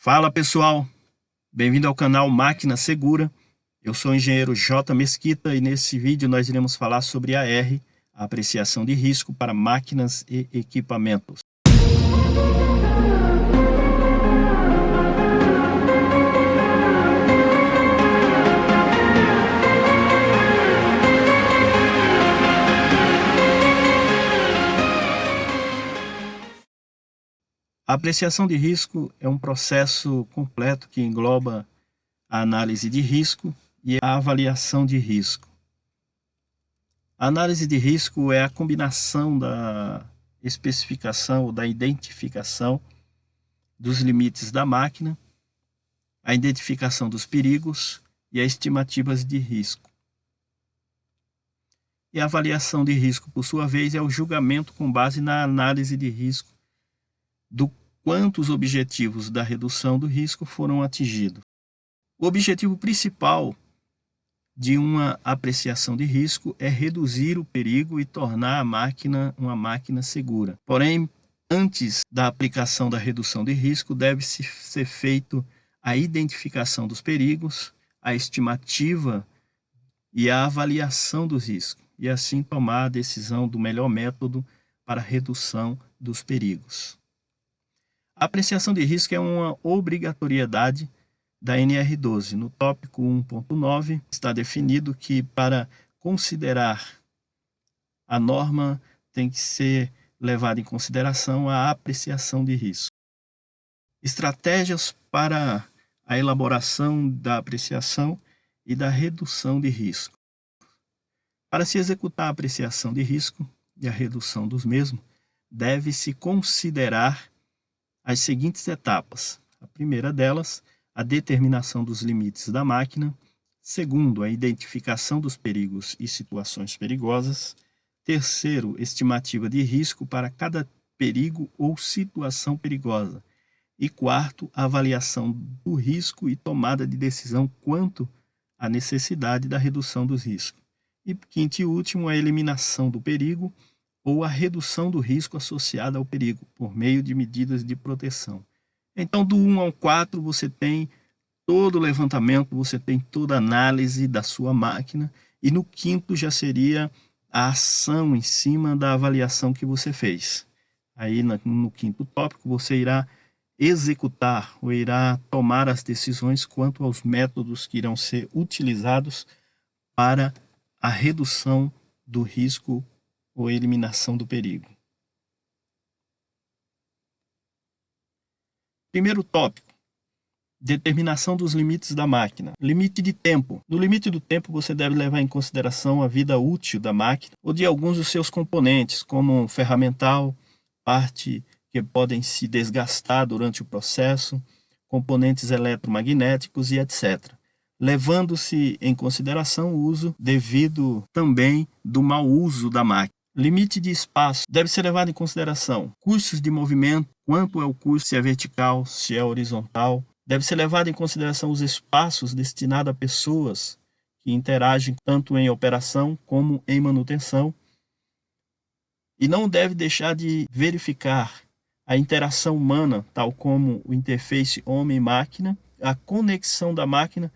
Fala pessoal, bem-vindo ao canal Máquina Segura. Eu sou o engenheiro J. Mesquita e nesse vídeo nós iremos falar sobre AR, a apreciação de risco para máquinas e equipamentos. A apreciação de risco é um processo completo que engloba a análise de risco e a avaliação de risco. A análise de risco é a combinação da especificação ou da identificação dos limites da máquina, a identificação dos perigos e as estimativas de risco. E a avaliação de risco, por sua vez, é o julgamento com base na análise de risco do quanto os objetivos da redução do risco foram atingidos. O objetivo principal de uma apreciação de risco é reduzir o perigo e tornar a máquina uma máquina segura. Porém, antes da aplicação da redução de risco, deve-se ser feito a identificação dos perigos, a estimativa e a avaliação dos riscos, e assim tomar a decisão do melhor método para a redução dos perigos. A apreciação de risco é uma obrigatoriedade da NR12. No tópico 1.9 está definido que para considerar a norma tem que ser levada em consideração a apreciação de risco. Estratégias para a elaboração da apreciação e da redução de risco. Para se executar a apreciação de risco e a redução dos mesmos, deve-se considerar as seguintes etapas. A primeira delas, a determinação dos limites da máquina. Segundo, a identificação dos perigos e situações perigosas. Terceiro, estimativa de risco para cada perigo ou situação perigosa. E quarto, a avaliação do risco e tomada de decisão quanto à necessidade da redução dos riscos. E quinto e último, a eliminação do perigo ou a redução do risco associado ao perigo, por meio de medidas de proteção. Então, do 1 ao 4, você tem todo o levantamento, você tem toda a análise da sua máquina, e no quinto já seria a ação em cima da avaliação que você fez. Aí, no quinto tópico, você irá executar ou irá tomar as decisões quanto aos métodos que irão ser utilizados para a redução do risco ou eliminação do perigo. Primeiro tópico, determinação dos limites da máquina. Limite de tempo. No limite do tempo, você deve levar em consideração a vida útil da máquina ou de alguns dos seus componentes, como ferramental, parte que podem se desgastar durante o processo, componentes eletromagnéticos e etc. Levando-se em consideração o uso devido também do mau uso da máquina. Limite de espaço deve ser levado em consideração. Custos de movimento, quanto é o custo, se é vertical, se é horizontal. Deve ser levado em consideração os espaços destinados a pessoas que interagem tanto em operação como em manutenção. E não deve deixar de verificar a interação humana, tal como o interface homem-máquina, a conexão da máquina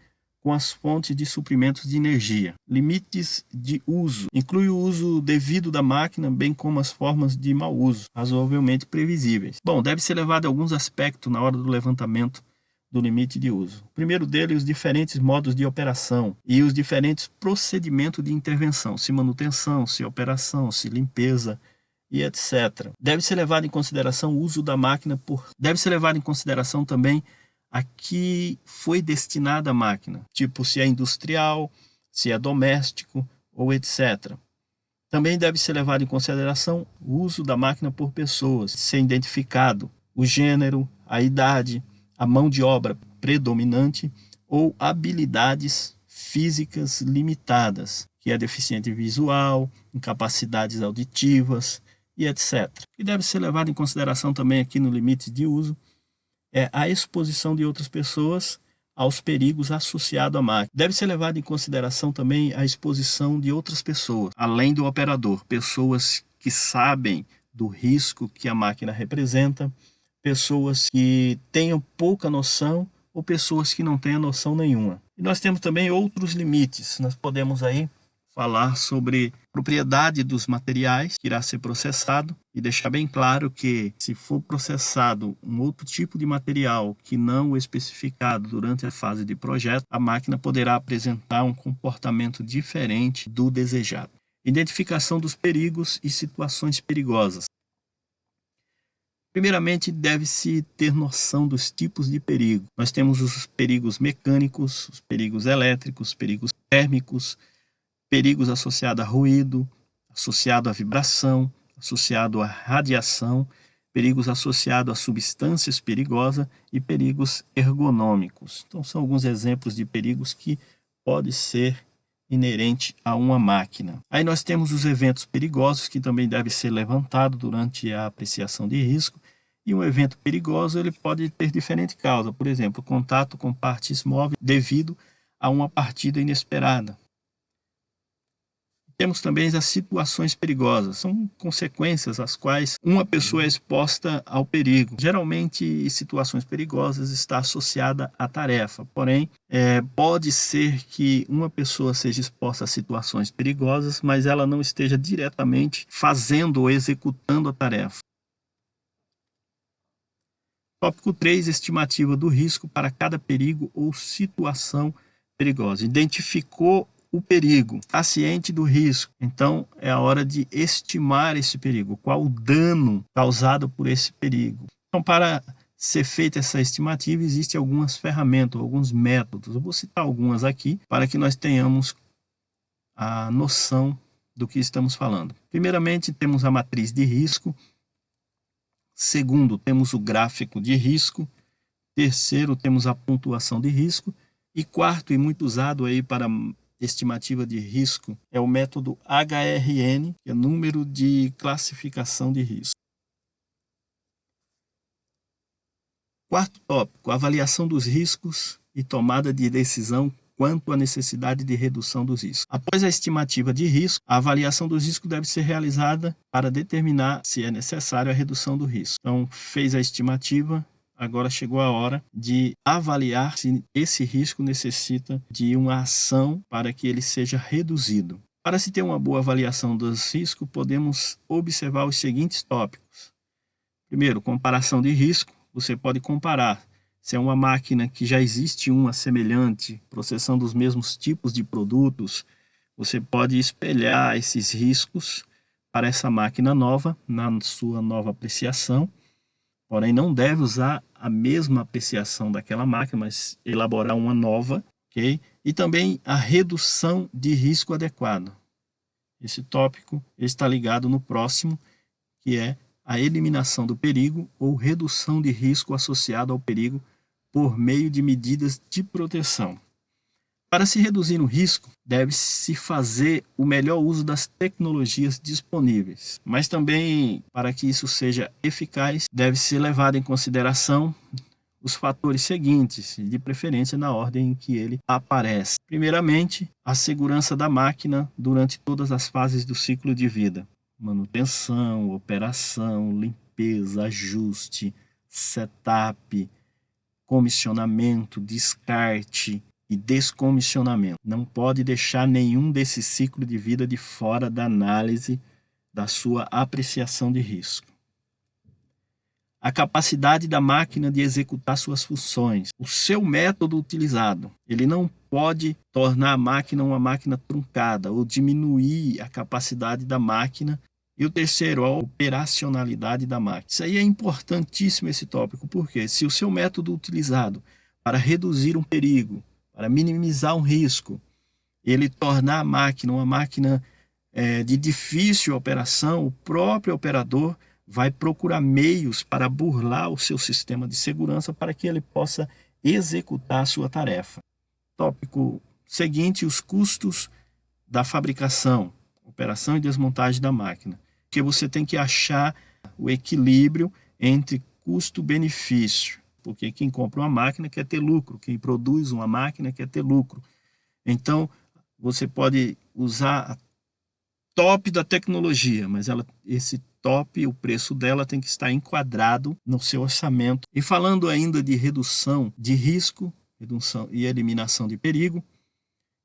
com as fontes de suprimentos de energia. Limites de uso. Inclui o uso devido da máquina, bem como as formas de mau uso, razoavelmente previsíveis. Bom, deve ser levado alguns aspectos na hora do levantamento do limite de uso. O primeiro deles, os diferentes modos de operação e os diferentes procedimentos de intervenção, se manutenção, se operação, se limpeza e etc. Deve ser levado em consideração o uso da máquina Deve ser levado em consideração também a que foi destinada a máquina, tipo se é industrial, se é doméstico ou etc. Também deve ser levado em consideração o uso da máquina por pessoas, ser identificado o gênero, a idade, a mão de obra predominante ou habilidades físicas limitadas, que é deficiente visual, incapacidades auditivas e etc. E deve ser levado em consideração também aqui no limite de uso é a exposição de outras pessoas aos perigos associados à máquina. Deve ser levado em consideração também a exposição de outras pessoas, além do operador, pessoas que sabem do risco que a máquina representa, pessoas que tenham pouca noção ou pessoas que não tenham noção nenhuma. E nós temos também outros limites. Nós podemos aí falar sobre propriedade dos materiais que irá ser processado e deixar bem claro que, se for processado um outro tipo de material que não o especificado durante a fase de projeto, a máquina poderá apresentar um comportamento diferente do desejado. Identificação dos perigos e situações perigosas. Primeiramente, deve-se ter noção dos tipos de perigo. Nós temos os perigos mecânicos, os perigos elétricos, perigos térmicos, perigos associados a ruído, associado à vibração, associado à radiação, perigos associados a substâncias perigosas e perigos ergonômicos. Então, são alguns exemplos de perigos que podem ser inerente a uma máquina. Aí nós temos os eventos perigosos, que também devem ser levantados durante a apreciação de risco. E um evento perigoso ele pode ter diferente causa, por exemplo, contato com partes móveis devido a uma partida inesperada. Temos também as situações perigosas, são consequências às quais uma pessoa é exposta ao perigo. Geralmente, situações perigosas está associada à tarefa, porém, pode ser que uma pessoa seja exposta a situações perigosas, mas ela não esteja diretamente fazendo ou executando a tarefa. Tópico 3, estimativa do risco para cada perigo ou situação perigosa. Identificou o perigo, está ciente do risco, então é a hora de estimar esse perigo, qual o dano causado por esse perigo. Então, para ser feita essa estimativa, existem algumas ferramentas, alguns métodos. Eu vou citar algumas aqui para que nós tenhamos a noção do que estamos falando. Primeiramente, temos a matriz de risco. Segundo, temos o gráfico de risco. Terceiro, temos a pontuação de risco. E quarto, e muito usado aí para estimativa de risco, é o método HRN, que é número de classificação de risco. Quarto tópico, avaliação dos riscos e tomada de decisão quanto à necessidade de redução dos riscos. Após a estimativa de risco, a avaliação dos riscos deve ser realizada para determinar se é necessária a redução do risco. Então, fez a estimativa, agora chegou a hora de avaliar se esse risco necessita de uma ação para que ele seja reduzido. Para se ter uma boa avaliação dos riscos, podemos observar os seguintes tópicos. Primeiro, comparação de risco. Você pode comparar se é uma máquina que já existe uma semelhante, processando os mesmos tipos de produtos. Você pode espelhar esses riscos para essa máquina nova, na sua nova apreciação. Porém, não deve usar a mesma apreciação daquela máquina, mas elaborar uma nova, ok? E também a redução de risco adequado. Esse tópico está ligado no próximo, que é a eliminação do perigo ou redução de risco associado ao perigo por meio de medidas de proteção. Para se reduzir o risco, deve-se fazer o melhor uso das tecnologias disponíveis. Mas também, para que isso seja eficaz, deve-se levar em consideração os fatores seguintes, de preferência na ordem em que ele aparece. Primeiramente, a segurança da máquina durante todas as fases do ciclo de vida. Manutenção, operação, limpeza, ajuste, setup, comissionamento, descarte e descomissionamento. Não pode deixar nenhum desse ciclo de vida de fora da análise da sua apreciação de risco. A capacidade da máquina de executar suas funções. O seu método utilizado, ele não pode tornar a máquina uma máquina truncada ou diminuir a capacidade da máquina. E o terceiro, a operacionalidade da máquina. Isso aí é importantíssimo, esse tópico, porque se o seu método utilizado para reduzir um perigo, para minimizar um risco, ele tornar a máquina uma máquina de difícil operação, o próprio operador vai procurar meios para burlar o seu sistema de segurança para que ele possa executar a sua tarefa. Tópico seguinte, os custos da fabricação, operação e desmontagem da máquina. Porque você tem que achar o equilíbrio entre custo-benefício. Porque quem compra uma máquina quer ter lucro, quem produz uma máquina quer ter lucro. Então, você pode usar a top da tecnologia, mas esse top, o preço dela tem que estar enquadrado no seu orçamento. E falando ainda de redução de risco, redução e eliminação de perigo,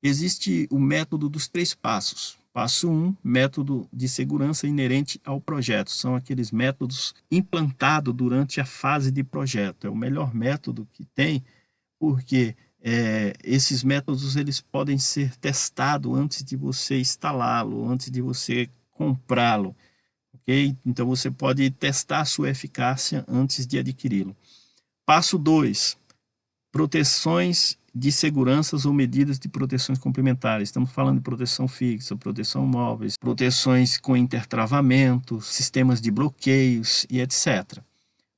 existe o método dos 3 passos. Passo 1, método de segurança inerente ao projeto. São aqueles métodos implantados durante a fase de projeto. É o melhor método que tem, porque esses métodos eles podem ser testados antes de você instalá-lo, antes de você comprá-lo. Okay? Então você pode testar a sua eficácia antes de adquiri-lo. Passo 2, proteções de seguranças ou medidas de proteções complementares. Estamos falando de proteção fixa, proteção móveis, proteções com intertravamentos, sistemas de bloqueios e etc.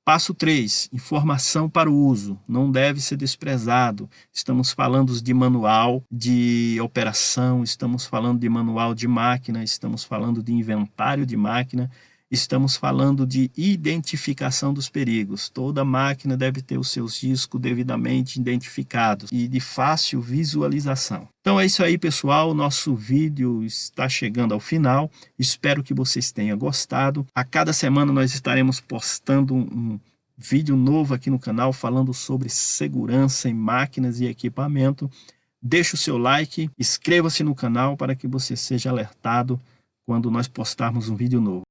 Passo 3, informação para o uso. Não deve ser desprezado. Estamos falando de manual de operação, estamos falando de manual de máquina, estamos falando de inventário de máquina, estamos falando de identificação dos perigos. Toda máquina deve ter os seus riscos devidamente identificados e de fácil visualização. Então é isso aí, pessoal. O nosso vídeo está chegando ao final. Espero que vocês tenham gostado. A cada semana nós estaremos postando um vídeo novo aqui no canal falando sobre segurança em máquinas e equipamento. Deixe o seu like, inscreva-se no canal para que você seja alertado quando nós postarmos um vídeo novo.